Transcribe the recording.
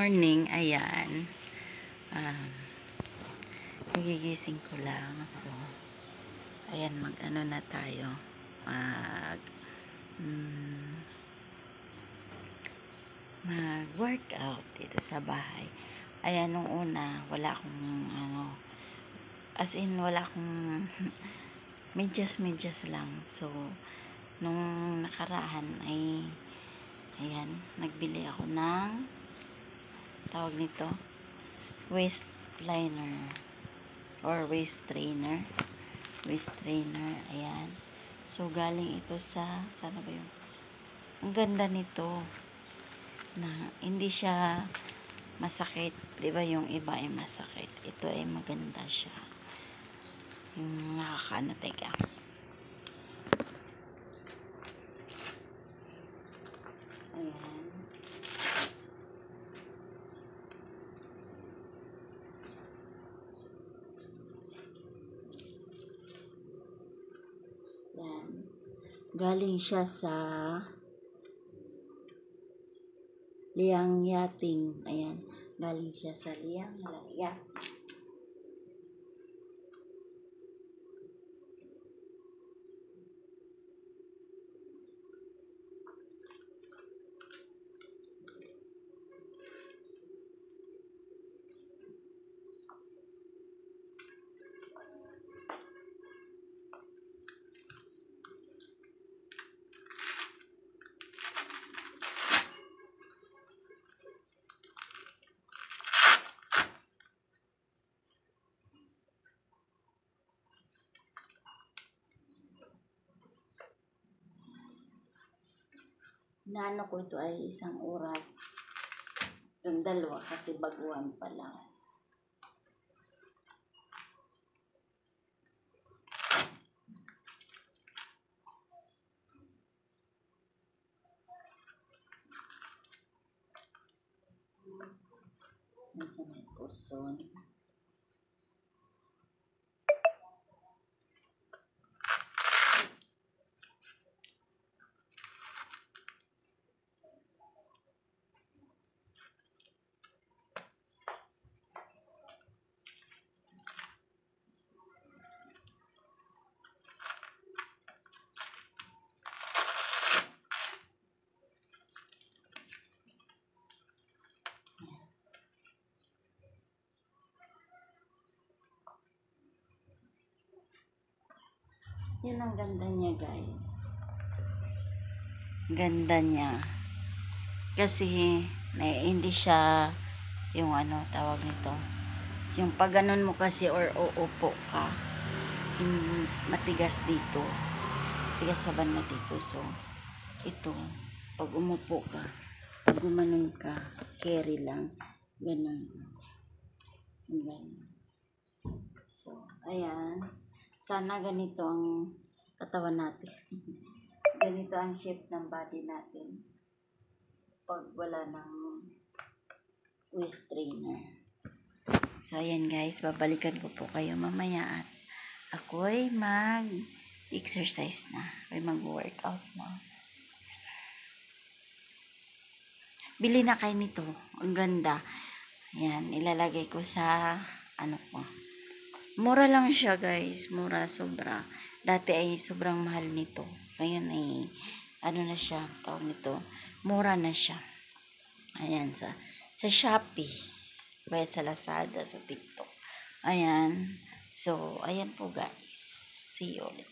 morning, ayan. Nagigising ko lang. So, ayan, mag-ano na tayo. Mag-workout dito sa bahay. Ayan, nung una, wala akong, as in, wala akong, medyas lang. So, nung nakaraan ay, ayan, nagbili ako ng, tawag nito, waist liner or waist trainer, ayan. So galing ito sa, sana ba yun, ang ganda nito na hindi siya masakit, di ba? Yung iba ay masakit, ito ay maganda siya, yung nakakaano. Teka, ayan. Yan. Galing siya sa Liang Yating. Ayan. Galing siya sa Liang Yating. Naano ko ito ay 1 oras. Yung 2 kasi baguhan pa lang. Nasa may puson. Yan ang ganda niya, guys. Ganda niya. Kasi hindi siya yung tawag nito. Yung pag ganun mo kasi or uupo ka, matigas dito. Matigas sa banda dito. So, ito, pag umupo ka, pag gumanon ka, carry lang. Ganun. Ganun. So, ayan. Sana ganito ang katawan natin. Ganito ang shape ng body natin pag wala ng waist trainer. So, ayan guys, babalikan ko po kayo mamaya at ako'y mag-exercise na. Ako'y mag-workout na. Bili na kayo nito. Ang ganda. Ayan, ilalagay ko sa ko. Mura lang siya guys. Mura, sobra. Dati ay sobrang mahal nito. Ngayon ay, na siya, tawag nito. Mura na siya. Ayan, sa Shopee. Kaya sa Lazada, sa TikTok. Ayan. So, ayan po guys. See you ulit.